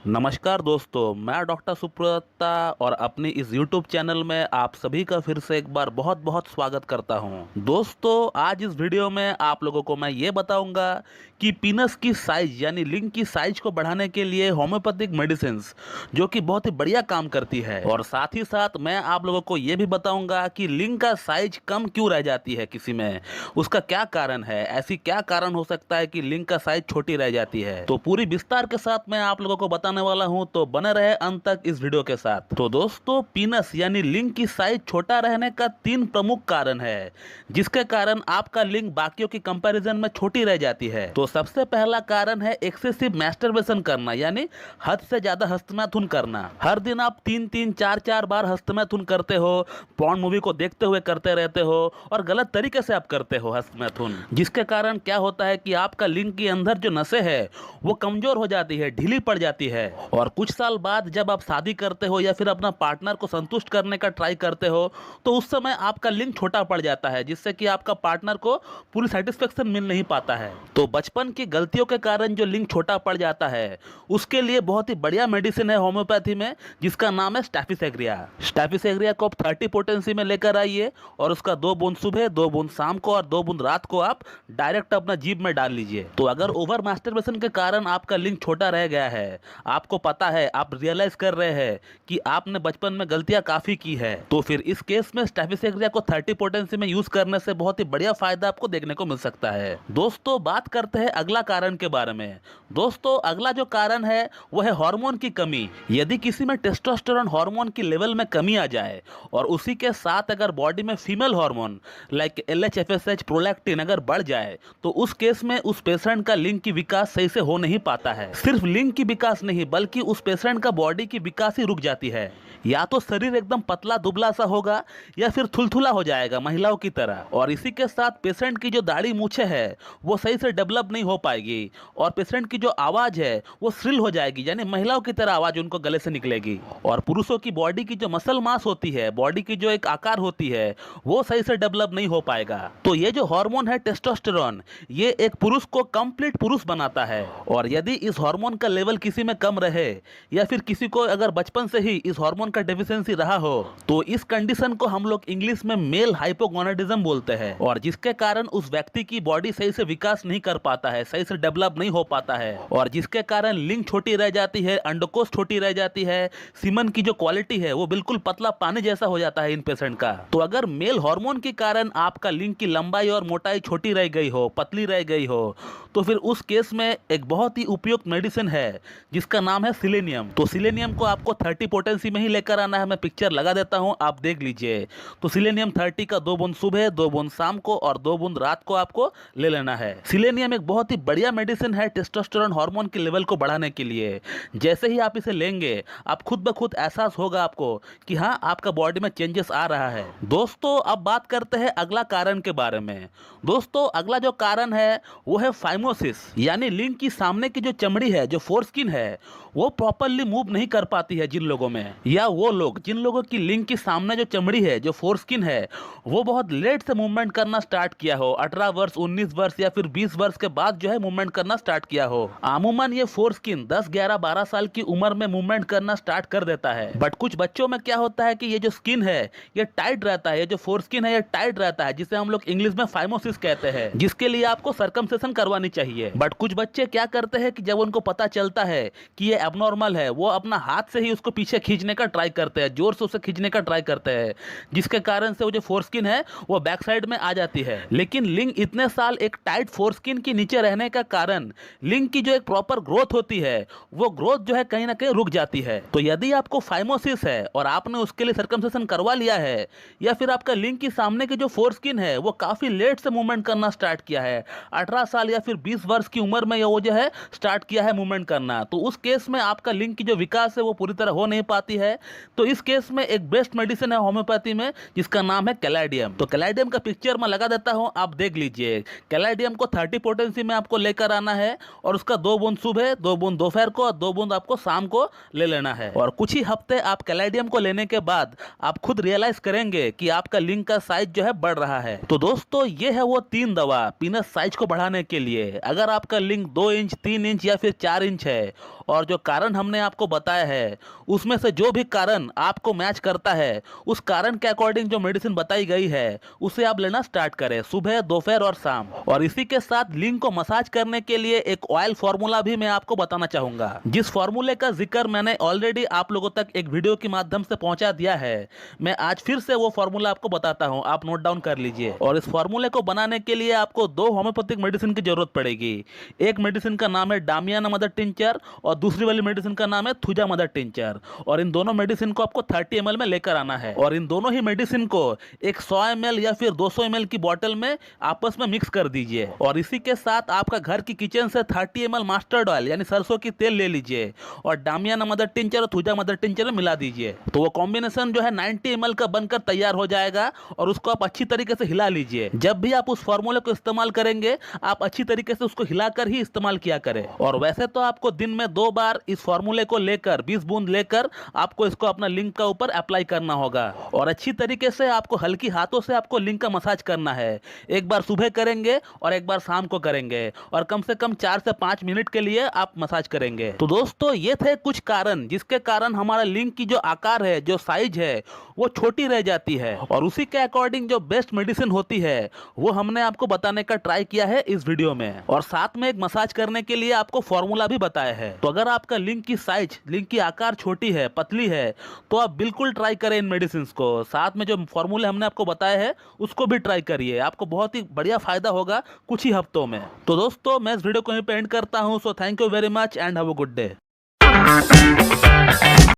नमस्कार दोस्तों, मैं डॉक्टर सुप्रता और अपनी इस YouTube चैनल में आप सभी का फिर से एक बार बहुत बहुत स्वागत करता हूं। दोस्तों, आज इस वीडियो में आप लोगों को मैं ये बताऊंगा कि पीनस की साइज यानी लिंग की साइज को बढ़ाने के लिए होम्योपैथिक मेडिसिन जो कि बहुत ही बढ़िया काम करती है, और साथ ही साथ मैं आप लोगों को ये भी बताऊंगा कि लिंग का साइज कम क्यों रह जाती है किसी में, उसका क्या कारण है, ऐसी क्या कारण हो सकता है कि लिंग का साइज छोटी रह जाती है। तो पूरी विस्तार के साथ मैं आप लोगों को बताने वाला हूं, तो बने रहे अंत तक इस वीडियो के साथ। तो दोस्तों, पीनस यानी लिंग की साइज छोटा रहने का 3 प्रमुख कारण है जिसके कारण आपका लिंग बाकियों की कंपैरिजन में छोटी रह जाती है। तो सबसे पहला कारण है एक्सेसिव मैस्टरबेशन करना, यानी हद से ज्यादा हस्तमैथुन करना। हर दिन आप 3-3, 4-4 बार हस्तमैथुन करते हो, पॉर्न मूवी को देखते हुए करते रहते हो और गलत तरीके से आप करते हो हस्तमैथुन, जिसके कारण क्या होता है कि आपका लिंग के अंदर जो नसें है वो कमजोर हो जाती है, ढीली पड़ जाती है। और कुछ साल बाद जब आप शादी करते हो या फिर अपना पार्टनर को संतुष्ट करने का ट्राई करते हो, तो उस समय आपका लिंग छोटा पड़ जाता है, जिससे कि आपका पार्टनर को पूरी सेटिस्फेक्शन मिल नहीं पाता है। तो बचपन की गलतियों के कारण जो लिंग छोटा पड़ जाता है, उसके लिए बहुत ही बढ़िया मेडिसिन है होम्योपैथी में, जिसका नाम है स्टैफिसेग्रिया। स्टैफिसेग्रिया को आप 30 पोटेंसी में लेकर आइए और उसका 2 बूंद सुबह, 2 बूंद शाम को और 2 बूंद रात को आप डायरेक्ट अपना जीभ में डाल लीजिए। तो अगर ओवर मास्टरबेशन के कारण आपका लिंग छोटा रह गया है, आपको पता है, आप रियलाइज कर रहे हैं कि आपने बचपन में गलतियां काफी की है, तो फिर इस केस में स्टैफिसेग्रिया को 30 पोटेंसी में यूज करने से बहुत ही बढ़िया फायदा आपको देखने को मिल सकता है। दोस्तों, बात करते हैं अगला कारण के बारे में। दोस्तों, अगला जो कारण है वो है हार्मोन की कमी। यदि किसी में टेस्टोस्टेरोन हार्मोन की लेवल में कमी आ जाए और उसी के साथ अगर बॉडी में female hormone like LH, FSH, prolactin अगर बढ़ जाए, तो उस केस में उस पेशेंट का लिंग की विकास सही से हो नहीं पाता है। सिर्फ लिंग की विकास नहीं, बल्कि उस पेशेंट का बॉडी की विकास ही रुक जाती है। या तो शरीर एकदम पतला दुबला सा होगा या फिर थुलथुला हो जाएगा महिलाओं की तरह, और इसी के साथ पेशेंट की जो दाढ़ी मूछें है वो सही से डेवलप नहीं हो पाएगी, और पेशेंट की जो आवाज है वो श्रिल हो जाएगी, यानी महिलाओं की तरह आवाज उनको गले से निकलेगी। और पुरुषों की बॉडी की जो मसल मास होती है, बॉडी की जो एक आकार होती है, वो सही से डेवलप नहीं हो पाएगा। तो ये जो हार्मोन है टेस्टोस्टेरोन, ये एक पुरुष को कंप्लीट पुरुष बनाता है, और यदि इस हार्मोन का लेवल किसी में कम रहे या फिर किसी को अगर बचपन से ही इस हार्मोन का डेफिशिएंसी रहा हो, तो इस कंडीशन को हम लोग इंग्लिश में मेल हाइपोगोनाडिज्म बोलते हैं, और जिसके कारण उस व्यक्ति की बॉडी सही से विकास नहीं कर पाता है, सही से डेवलप नहीं हो पाता है, और जिसके कारण लिंग छोटी रह जाती है, अंडकोश छोटी रह जाती है, सीमन की जो क्वालिटी है वो बिल्कुल पतला पानी जैसा हो जाता है इन पेशेंट का। तो अगर मेल हार्मोन के कारण आपका लिंग की लंबाई और मोटाई छोटी रह गई हो, पतली रह गई हो, तो फिर उस केस में एक बहुत ही उपयुक्त मेडिसिन है जिसका नाम है सिलेनियम। तो सिलेनियम को आपको 30 पोटेंसी में ही लेकर आना है। मैं पिक्चर लगा देता हूं, आप देख लीजिए। तो सिलेनियम 30 का 2 बूंद सुबह, 2 बूंद शाम को और 2 बूंद रात को आपको ले लेना है। सिलेनियम एक बहुत ही बढ़िया मेडिसिन है टेस्टोस्टेरोन हार्मोन के लेवल को बढ़ाने के लिए। जैसे ही आप इसे लेंगे, आप खुद ब खुद एहसास होगा आपको कि हाँ, आपका बॉडी में चेंजेस आ रहा है। दोस्तों, अब बात करते हैं अगला कारण के बारे में। दोस्तों, अगला जो कारण है वो है फाइमोसिस, यानी लिंग की सामने की जो चमड़ी है, जो फोरस्किन है, वो प्रॉपरली मूव नहीं कर पाती है जिन लोगों में, या वो लोग जिन लोगों की लिंग की सामने जो चमड़ी है, जो फोरस्किन है, वो बहुत लेट से मूवमेंट करना स्टार्ट किया हो, 18 वर्ष, 19 वर्ष या फिर 20 वर्ष के बाद जो है मूवमेंट करना स्टार्ट किया हो। अमूमन ये फोरस्किन 10, 11, 12 साल की उम्र में मूवमेंट करना स्टार्ट कर देता है। बट कुछ बच्चों में क्या होता है कि ये जो स्किन है ये टाइट रहता है, ये जो फोरस्किन है ये टाइट रहता है, जिसे हम लोग इंग्लिश में फाइमोसिस कहते हैं, जिसके लिए आपको सर्कमसेशन करवानी चाहिए। बट कुछ बच्चे क्या करते हैं कि जब उनको पता चलता है कि ये एबनॉर्मल है, वो अपना हाथ से ही उसको पीछे खींचने का ट्राई करते हैं, जोर से उसे खींचने का ट्राई करते हैं, जिसके कारण से वो जो फोरस्किन है वो बैक साइड में आ जाती है। लेकिन लिंग इतने साल एक टाइट फोरस्किन के नीचे रहने का कारण लिंग की जो एक प्रॉपर ग्रोथ होती है, वो ग्रोथ जो है कहीं ना कहीं रुक जाती है। तो यदि आपको फाइमोसिस है और आपने उसके लिए सर्कमसेशन करवा लिया है, या फिर आपका लिंग की सामने की जो फोरस्किन है वो काफी लेट से मूवमेंट करना स्टार्ट किया है, 18 साल या फिर 20 वर्ष की उम्र में वो जो है स्टार्ट किया है मूवमेंट करना, तो उस केस में आपका लिंग की जो विकास है वो पूरी तरह हो नहीं पाती है। तो इस केस में एक बेस्ट मेडिसिन है होम्योपैथी में, जिसका नाम है कैलाडियम। तो कैलाडियम का पिक्चर मैं लगा देता हूं, आप देख लीजिए। कैलाडियम को 30 पोटेंसी इमरजेंसी में आपको लेकर आना है और उसका 2 बूंद सुबह, 2 बूंद दोपहर को और 2 बूंद आपको शाम को ले लेना है। और कुछ ही हफ्ते आप कैलेडियम को लेने के बाद आप खुद रियलाइज करेंगे कि आपका लिंग का साइज जो है बढ़ रहा है। तो दोस्तों ये है वो 3 दवा पीनस साइज को बढ़ाने के लिए। अगर आपका लिंग 2 इंच, 3 इंच या फिर 4 इंच है और जो कारण हमने आपको बताया है उसमें से जो भी कारण आपको मैच करता है, उस कारण के अकॉर्डिंग जो मेडिसिन बताई गई है उसे आप लेना स्टार्ट करें सुबह, दोपहर और शाम। और इसी के साथ लिंग को मसाज करने के लिए एक ऑयल फॉर्मूला भी मैं आपको बताना चाहूंगा, जिस फॉर्मूले का जिक्र मैंने ऑलरेडी आप लोगों तक एक वीडियो के माध्यम से पहुंचा दिया है। मैं आज फिर से वो फॉर्मूला आपको बताता हूं, आप नोट डाउन कर लीजिए। और इस फॉर्मूले को बनाने के लिए आपको 2 होम्योपैथिक मेडिसिन की जरूरत पड़ेगी। एक मेडिसिन का नाम है डामियाना मदर टिंचर और दूसरी वाली मेडिसिन का नाम है थुजा मदर टिंचर। और इन दोनों मेडिसिन को आपको 30 ml में लेकर आना है और इन दोनों ही मेडिसिन को एक 100 ml या फिर 200 ml की बोतल में आपस में मिक्स कर दीजिए। और इसी के साथ आपका घर की किचन से 30 ml मस्टर्ड ऑयल यानी सरसों की तेल ले लीजिए और डामियाना मदर टिंचर और थुजा मदर टिंचर में मिला दीजिए। तो वो कॉम्बिनेशन जो है 90 ml का बनकर तैयार हो जाएगा और उसको आप अच्छी तरीके से हिला लीजिए। जब भी आप उस फॉर्मूले को इस्तेमाल करेंगे आप अच्छी तरीके से उसको हिलाकर ही इस्तेमाल किया करें। और वैसे तो आपको दिन में 2 बार इस फॉर्मूले को लेकर 20 बूंद लेकर आपको इसको अपना लिंग का ऊपर अप्लाई करना होगा और अच्छी तरीके से आपको हल्की हाथों से आपको लिंग का मसाज करना है। एक बार सुबह करेंगे और एक बार शाम को करेंगे और कम से कम 4 से 5 मिनट के लिए आप मसाज करेंगे। तो दोस्तों ये थे कुछ कारण जिसके कारण हमारा लिंग की जो आकार है, जो साइज है वो छोटी रह जाती है और उसी के अकॉर्डिंग जो बेस्ट मेडिसिन होती है वो हमने आपको बताने का ट्राई किया है इस वीडियो में। और साथ में एक मसाज करने के लिए आपको फॉर्मूला भी बताया है। तो अगर आपका लिंग की साइज, लिंग की आकार छोटी है, पतली है, तो आप बिल्कुल ट्राई करें इन मेडिसिन को। साथ में जो फॉर्मूले हमने आपको बताया है उसको भी ट्राई करिए, आपको बहुत ही बढ़िया फायदा होगा कुछ ही हफ्तों में। तो दोस्तों मैं इस वीडियो को यहीं पे एंड करता हूं। So thank you very much and have a good day.